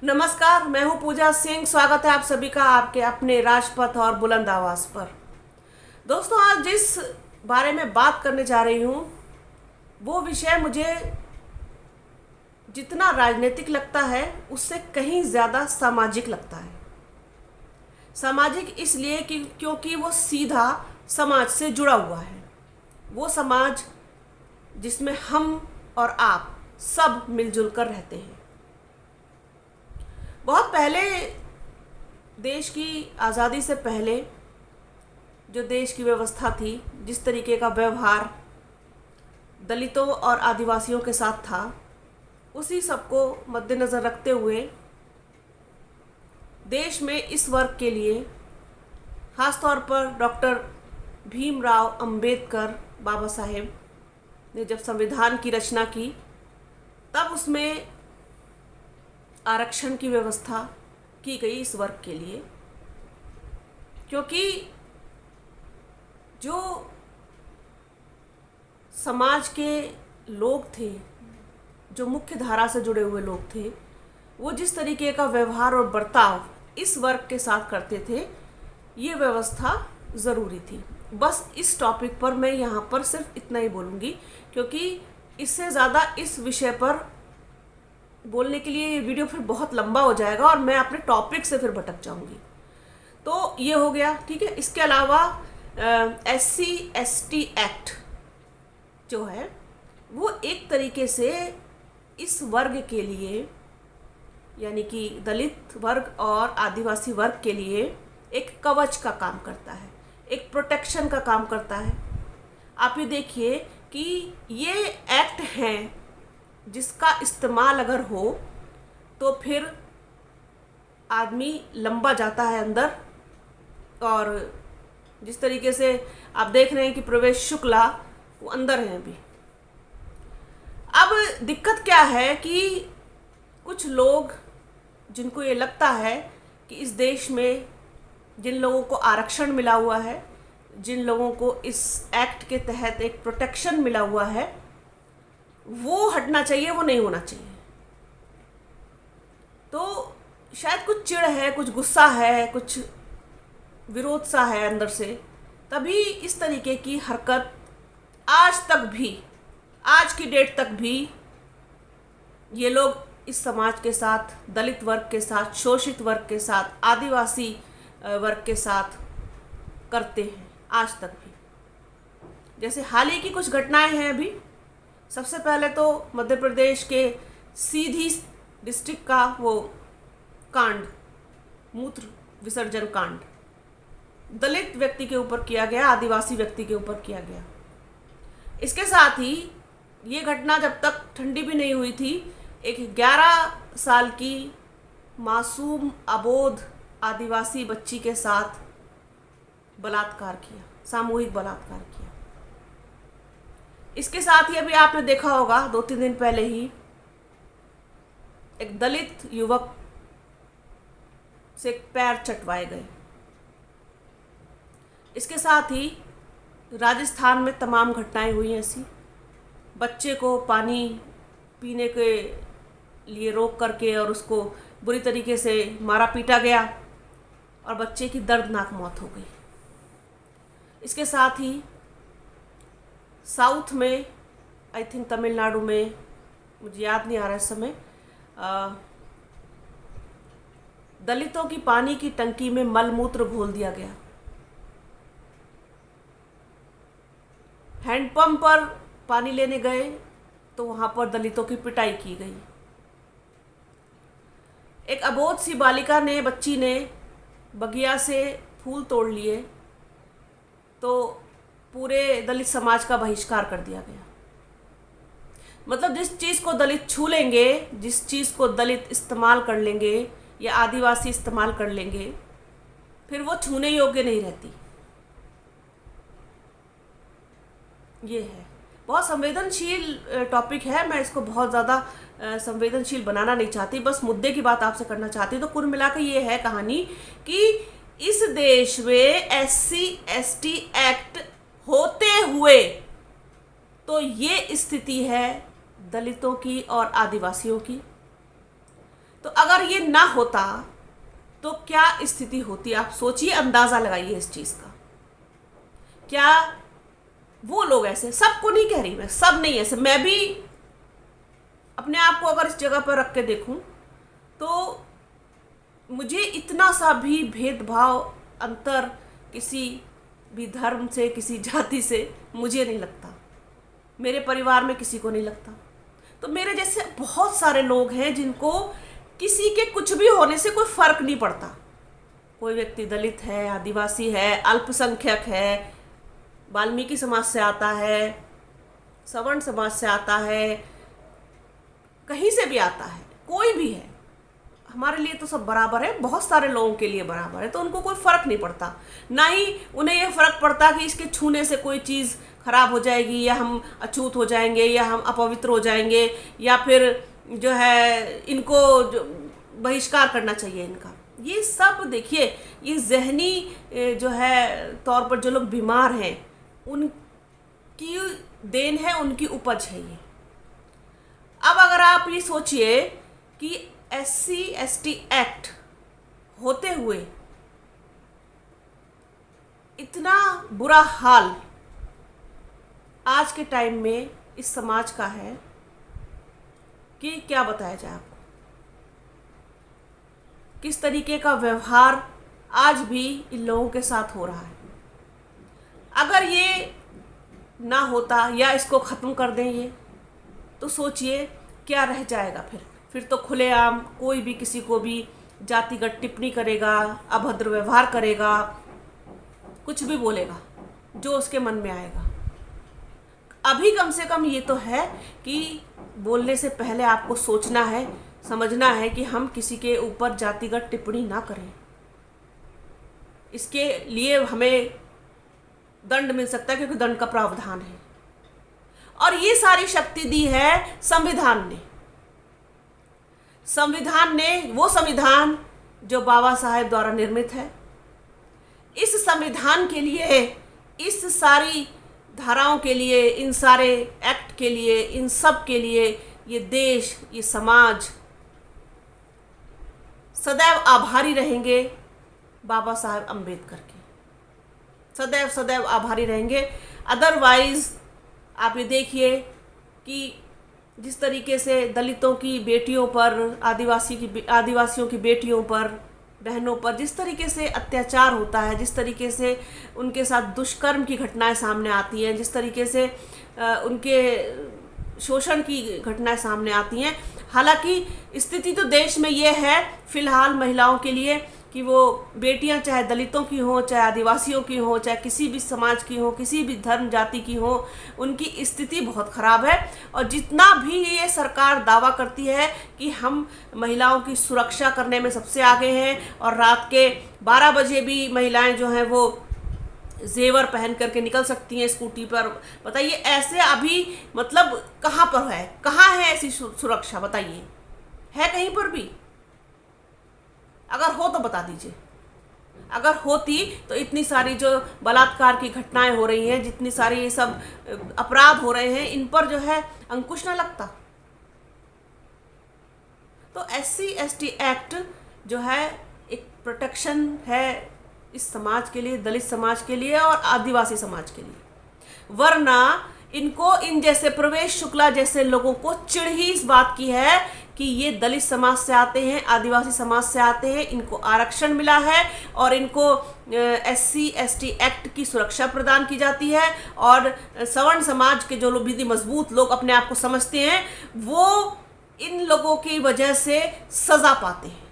नमस्कार, मैं हूं पूजा सिंह। स्वागत है आप सभी का आपके अपने राजपथ और बुलंद आवाज पर। दोस्तों, आज जिस बारे में बात करने जा रही हूं वो विषय मुझे जितना राजनीतिक लगता है उससे कहीं ज़्यादा सामाजिक लगता है। सामाजिक इसलिए कि क्योंकि वो सीधा समाज से जुड़ा हुआ है। वो समाज जिसमें हम और आप सब मिलजुल कर रहते हैं। बहुत पहले, देश की आज़ादी से पहले जो देश की व्यवस्था थी, जिस तरीके का व्यवहार दलितों और आदिवासियों के साथ था, उसी सबको मद्देनज़र रखते हुए देश में इस वर्ग के लिए ख़ास तौर पर डॉक्टर भीमराव अंबेडकर बाबा साहेब ने जब संविधान की रचना की, तब उसमें आरक्षण की व्यवस्था की गई इस वर्ग के लिए। क्योंकि जो समाज के लोग थे, जो मुख्य धारा से जुड़े हुए लोग थे, वो जिस तरीके का व्यवहार और बर्ताव इस वर्ग के साथ करते थे, ये व्यवस्था ज़रूरी थी। बस इस टॉपिक पर मैं यहाँ पर सिर्फ इतना ही बोलूँगी, क्योंकि इससे ज़्यादा इस विषय पर बोलने के लिए ये वीडियो फिर बहुत लंबा हो जाएगा और मैं अपने टॉपिक से फिर भटक जाऊँगी। तो ये हो गया, ठीक है। इसके अलावा SC/ST एक्ट जो है वो एक तरीके से इस वर्ग के लिए, यानी कि दलित वर्ग और आदिवासी वर्ग के लिए एक कवच का काम करता है, एक प्रोटेक्शन का काम करता है। आप ये देखिए कि ये एक्ट हैं जिसका इस्तेमाल अगर हो तो फिर आदमी लंबा जाता है अंदर। और जिस तरीके से आप देख रहे हैं कि प्रवेश शुक्ला वो अंदर हैं अभी। अब दिक्कत क्या है कि कुछ लोग जिनको ये लगता है कि इस देश में जिन लोगों को आरक्षण मिला हुआ है, जिन लोगों को इस एक्ट के तहत एक प्रोटेक्शन मिला हुआ है, वो हटना चाहिए, वो नहीं होना चाहिए। तो शायद कुछ चिढ़ है, कुछ गुस्सा है, कुछ विरोध सा है अंदर से, तभी इस तरीके की हरकत आज तक भी, आज की डेट तक भी ये लोग इस समाज के साथ, दलित वर्ग के साथ, शोषित वर्ग के साथ, आदिवासी वर्ग के साथ करते हैं आज तक भी। जैसे हाल ही की कुछ घटनाएं हैं अभी। सबसे पहले तो मध्य प्रदेश के सीधी डिस्ट्रिक्ट का वो कांड, मूत्र विसर्जन कांड, दलित व्यक्ति के ऊपर किया गया, आदिवासी व्यक्ति के ऊपर किया गया। इसके साथ ही ये घटना जब तक ठंडी भी नहीं हुई थी, एक 11 साल की मासूम अबोध आदिवासी बच्ची के साथ बलात्कार किया, सामूहिक बलात्कार किया। इसके साथ ही अभी आपने देखा होगा 2-3 दिन पहले ही एक दलित युवक से पैर चटवाए गए। इसके साथ ही राजस्थान में तमाम घटनाएं हुई ऐसी। बच्चे को पानी पीने के लिए रोक करके और उसको बुरी तरीके से मारा पीटा गया और बच्चे की दर्दनाक मौत हो गई। इसके साथ ही साउथ में, आई थिंक तमिलनाडु में, मुझे याद नहीं आ रहा इस समय, दलितों की पानी की टंकी में मलमूत्र घोल दिया गया। हैंडपंप पर पानी लेने गए तो वहां पर दलितों की पिटाई की गई। एक अबोध सी बालिका ने, बच्ची ने बगिया से फूल तोड़ लिए तो पूरे दलित समाज का बहिष्कार कर दिया गया। मतलब जिस चीज़ को दलित छू लेंगे, जिस चीज़ को दलित इस्तेमाल कर लेंगे या आदिवासी इस्तेमाल कर लेंगे, फिर वो छूने योग्य नहीं रहती। ये है, बहुत संवेदनशील टॉपिक है। मैं इसको बहुत ज़्यादा संवेदनशील बनाना नहीं चाहती, बस मुद्दे की बात आपसे करना चाहती। तो कुल मिला के ये है कहानी कि इस देश में SC/ST एक्ट होते हुए तो ये स्थिति है दलितों की और आदिवासियों की। तो अगर ये ना होता तो क्या स्थिति होती, आप सोचिए, अंदाजा लगाइए इस चीज का। क्या वो लोग ऐसे, सबको नहीं कह रही मैं, सब नहीं ऐसे, मैं भी अपने आप को अगर इस जगह पर रख के देखूं तो मुझे इतना सा भी भेदभाव, अंतर किसी भी धर्म से, किसी जाति से मुझे नहीं लगता, मेरे परिवार में किसी को नहीं लगता। तो मेरे जैसे बहुत सारे लोग हैं जिनको किसी के कुछ भी होने से कोई फर्क नहीं पड़ता। कोई व्यक्ति दलित है, आदिवासी है, अल्पसंख्यक है, वाल्मीकि समाज से आता है, सवर्ण समाज से आता है, कहीं से भी आता है, कोई भी है, हमारे लिए तो सब बराबर है, बहुत सारे लोगों के लिए बराबर है। तो उनको कोई फ़र्क नहीं पड़ता, ना ही उन्हें ये फ़र्क पड़ता कि इसके छूने से कोई चीज़ खराब हो जाएगी, या हम अछूत हो जाएंगे, या हम अपवित्र हो जाएंगे, या फिर जो है इनको जो बहिष्कार करना चाहिए इनका। ये सब देखिए, ये जहनी जो है तौर पर जो लोग बीमार हैं उनकी देन है, उनकी उपज है ये। अब अगर आप ये सोचिए कि SC/ST एक्ट होते हुए इतना बुरा हाल आज के टाइम में इस समाज का है कि क्या बताया जाए आपको। किस तरीके का व्यवहार आज भी इन लोगों के साथ हो रहा है। अगर ये ना होता या इसको ख़त्म कर दें ये, तो सोचिए क्या रह जाएगा फिर तो खुलेआम कोई भी किसी को भी जातिगत टिप्पणी करेगा, अभद्र व्यवहार करेगा, कुछ भी बोलेगा जो उसके मन में आएगा। अभी कम से कम ये तो है कि बोलने से पहले आपको सोचना है, समझना है कि हम किसी के ऊपर जातिगत टिप्पणी ना करें। इसके लिए हमें दंड मिल सकता है, क्योंकि दंड का प्रावधान है। और ये सारी शक्ति दी है संविधान ने। संविधान ने, वो संविधान जो बाबा साहेब द्वारा निर्मित है, इस संविधान के लिए, इस सारी धाराओं के लिए, इन सारे एक्ट के लिए, इन सब के लिए ये देश, ये समाज सदैव आभारी रहेंगे बाबा साहेब अम्बेडकर के, सदैव सदैव आभारी रहेंगे। अदरवाइज आप ये देखिए कि जिस तरीके से दलितों की बेटियों पर, आदिवासियों की बेटियों पर, बहनों पर जिस तरीके से अत्याचार होता है, जिस तरीके से उनके साथ दुष्कर्म की घटनाएं सामने आती हैं, जिस तरीके से उनके शोषण की घटनाएं सामने आती हैं। हालांकि स्थिति तो देश में ये है फिलहाल महिलाओं के लिए कि वो बेटियां चाहे दलितों की हों, चाहे आदिवासियों की हों, चाहे किसी भी समाज की हों, किसी भी धर्म जाति की हों, उनकी स्थिति बहुत ख़राब है। और जितना भी ये सरकार दावा करती है कि हम महिलाओं की सुरक्षा करने में सबसे आगे हैं, और रात के 12 बजे भी महिलाएं जो हैं वो जेवर पहन करके निकल सकती हैं स्कूटी पर, बताइए ऐसे अभी मतलब कहाँ पर है, कहाँ है ऐसी सुरक्षा, बताइए है कहीं पर भी? अगर हो तो बता दीजिए। अगर होती तो इतनी सारी जो बलात्कार की घटनाएं हो रही हैं, जितनी सारी ये सब अपराध हो रहे हैं, इन पर जो है अंकुश ना लगता। तो SC/ST एक्ट जो है एक प्रोटेक्शन है इस समाज के लिए, दलित समाज के लिए और आदिवासी समाज के लिए। वरना इनको, इन जैसे प्रवेश शुक्ला जैसे लोगों को चिढ़ ही इस बात की है कि ये दलित समाज से आते हैं, आदिवासी समाज से आते हैं, इनको आरक्षण मिला है और इनको SC/ST एक्ट की सुरक्षा प्रदान की जाती है, और सवर्ण समाज के जो लोग भी मजबूत लोग अपने आप को समझते हैं, वो इन लोगों की वजह से सजा पाते हैं।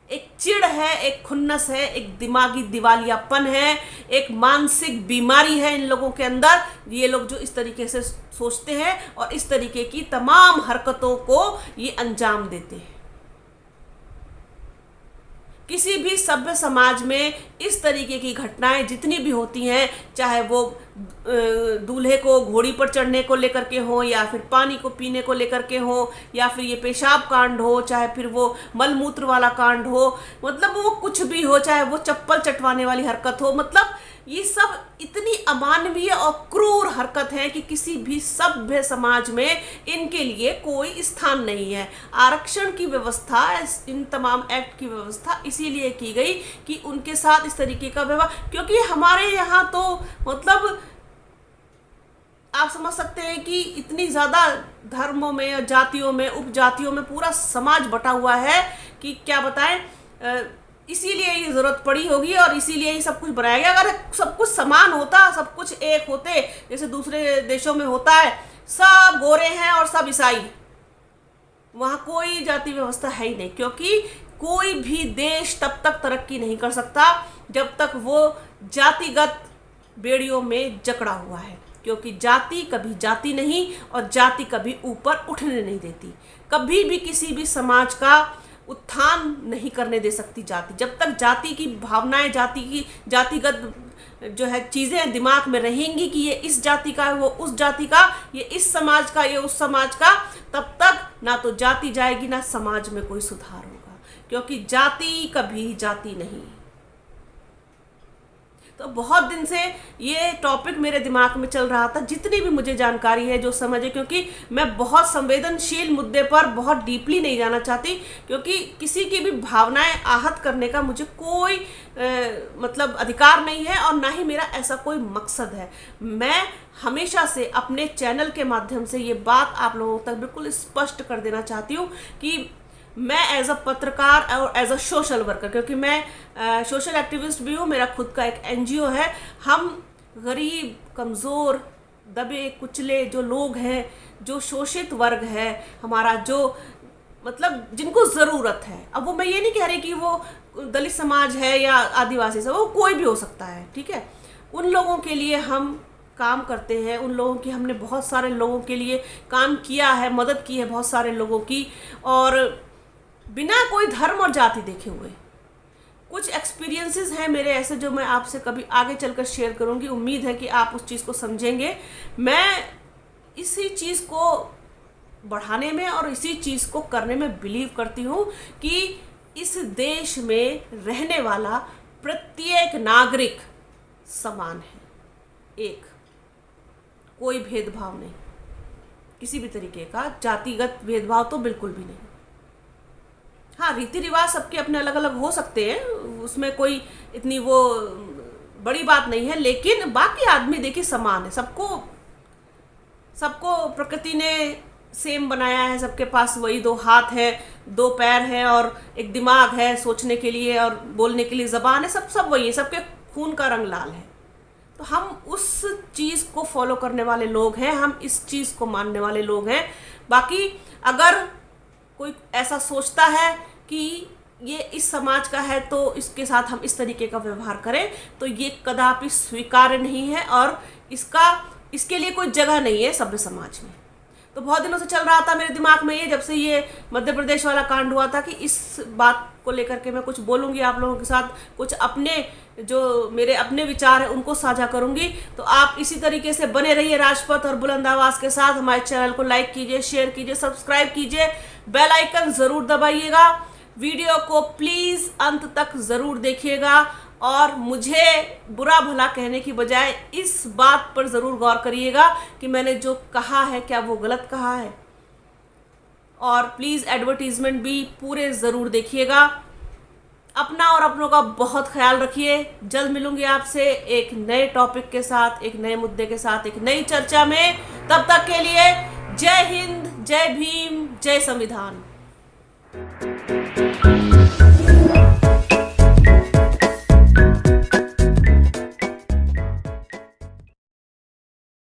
एक चिढ़ है, एक खुन्नस है, एक दिमागी दिवालियापन है, एक मानसिक बीमारी है इन लोगों के अंदर। ये लोग जो इस तरीके से सोचते हैं और इस तरीके की तमाम हरकतों को ये अंजाम देते हैं। किसी भी सभ्य समाज में इस तरीके की घटनाएं जितनी भी होती हैं, चाहे वो दूल्हे को घोड़ी पर चढ़ने को लेकर के हो, या फिर पानी को पीने को लेकर के हो, या फिर ये पेशाब कांड हो, चाहे फिर वो मलमूत्र वाला कांड हो, मतलब वो कुछ भी हो, चाहे वो चप्पल चटवाने वाली हरकत हो, मतलब ये सब इतनी अमानवीय और क्रूर हरकत है कि किसी भी सभ्य समाज में इनके लिए कोई स्थान नहीं है। आरक्षण की व्यवस्था, इन तमाम एक्ट की व्यवस्था इसीलिए की गई कि उनके साथ इस तरीके का व्यवहार, क्योंकि हमारे यहाँ तो मतलब आप समझ सकते हैं कि इतनी ज़्यादा धर्मों में, जातियों में, उपजातियों में पूरा समाज बटा हुआ है कि क्या बताएं। इसीलिए ये ज़रूरत पड़ी होगी और इसीलिए ये सब कुछ बनाया गया। अगर सब कुछ समान होता, सब कुछ एक होते, जैसे दूसरे देशों में होता है, सब गोरे हैं और सब ईसाई, वहाँ कोई जाति व्यवस्था है ही नहीं, क्योंकि कोई भी देश तब तक तरक्की नहीं कर सकता जब तक वो जातिगत बेड़ियों में जकड़ा हुआ है, क्योंकि जाति कभी जाति नहीं और जाति कभी ऊपर उठने नहीं देती। कभी भी किसी भी समाज का उत्थान नहीं करने दे सकती जाति। जब तक जाति की भावनाएं, जाति की जातिगत जो है चीज़ें दिमाग में रहेंगी कि ये इस जाति का है, वो उस जाति का, ये इस समाज का, ये उस समाज का, तब तक ना तो जाति जाएगी ना समाज में कोई सुधार होगा, क्योंकि जाति कभी जाति नहीं। तो बहुत दिन से ये टॉपिक मेरे दिमाग में चल रहा था, जितनी भी मुझे जानकारी है, जो समझ है, क्योंकि मैं बहुत संवेदनशील मुद्दे पर बहुत डीपली नहीं जाना चाहती, क्योंकि किसी की भी भावनाएं आहत करने का मुझे कोई मतलब अधिकार नहीं है और ना ही मेरा ऐसा कोई मकसद है। मैं हमेशा से अपने चैनल के माध्यम से ये बात आप लोगों तक बिल्कुल स्पष्ट कर देना चाहती हूँ कि मैं एज अ पत्रकार और एज अ सोशल वर्कर, क्योंकि मैं सोशल एक्टिविस्ट भी हूँ, मेरा खुद का एक एनजीओ है। हम गरीब, कमज़ोर, दबे कुचले जो लोग हैं, जो शोषित वर्ग है हमारा, जो मतलब जिनको ज़रूरत है, अब वो मैं ये नहीं कह रही कि वो दलित समाज है या आदिवासी समाज, वो कोई भी हो सकता है, ठीक है। उन लोगों के लिए हम काम करते हैं, उन लोगों की हमने बहुत सारे लोगों के लिए काम किया है, मदद की है बहुत सारे लोगों की, और बिना कोई धर्म और जाति देखे हुए। कुछ एक्सपीरियंसेस हैं मेरे ऐसे जो मैं आपसे कभी आगे चलकर शेयर करूंगी। उम्मीद है कि आप उस चीज़ को समझेंगे। मैं इसी चीज़ को बढ़ाने में और इसी चीज़ को करने में बिलीव करती हूँ कि इस देश में रहने वाला प्रत्येक नागरिक समान है, एक, कोई भेदभाव नहीं, किसी भी तरीके का जातिगत भेदभाव तो बिल्कुल भी नहीं। हाँ, रीति रिवाज सबके अपने अलग अलग हो सकते हैं, उसमें कोई इतनी वो बड़ी बात नहीं है, लेकिन बाकी आदमी देखिए समान है। सबको प्रकृति ने सेम बनाया है, सबके पास वही दो हाथ है, दो पैर हैं और एक दिमाग है सोचने के लिए और बोलने के लिए ज़बान है, सब वही है, सबके खून का रंग लाल है। तो हम उस चीज़ को फॉलो करने वाले लोग हैं, हम इस चीज़ को मानने वाले लोग हैं। बाकी अगर कोई ऐसा सोचता है कि ये इस समाज का है तो इसके साथ हम इस तरीके का व्यवहार करें, तो ये कदापि स्वीकार्य नहीं है और इसके लिए कोई जगह नहीं है सभ्य समाज में। तो बहुत दिनों से चल रहा था मेरे दिमाग में ये, जब से ये मध्य प्रदेश वाला कांड हुआ था, कि इस बात को लेकर के मैं कुछ बोलूँगी आप लोगों के साथ, कुछ अपने जो मेरे अपने विचार हैं उनको साझा करूँगी। तो आप इसी तरीके से बने रहिए राजपथ और बुलंद आवाज़ के साथ। हमारे चैनल को लाइक कीजिए, शेयर कीजिए, सब्सक्राइब कीजिए, बेल आइकन ज़रूर दबाइएगा, वीडियो को प्लीज़ अंत तक ज़रूर देखिएगा और मुझे बुरा भला कहने की बजाय इस बात पर ज़रूर गौर करिएगा कि मैंने जो कहा है क्या वो गलत कहा है। और प्लीज़ एडवर्टीज़मेंट भी पूरे ज़रूर देखिएगा। अपना और अपनों का बहुत ख्याल रखिए। जल्द मिलूंगी आपसे एक नए टॉपिक के साथ, एक नए मुद्दे के साथ, एक नई चर्चा में। तब तक के लिए जय हिंद, जय भीम, जय संविधान।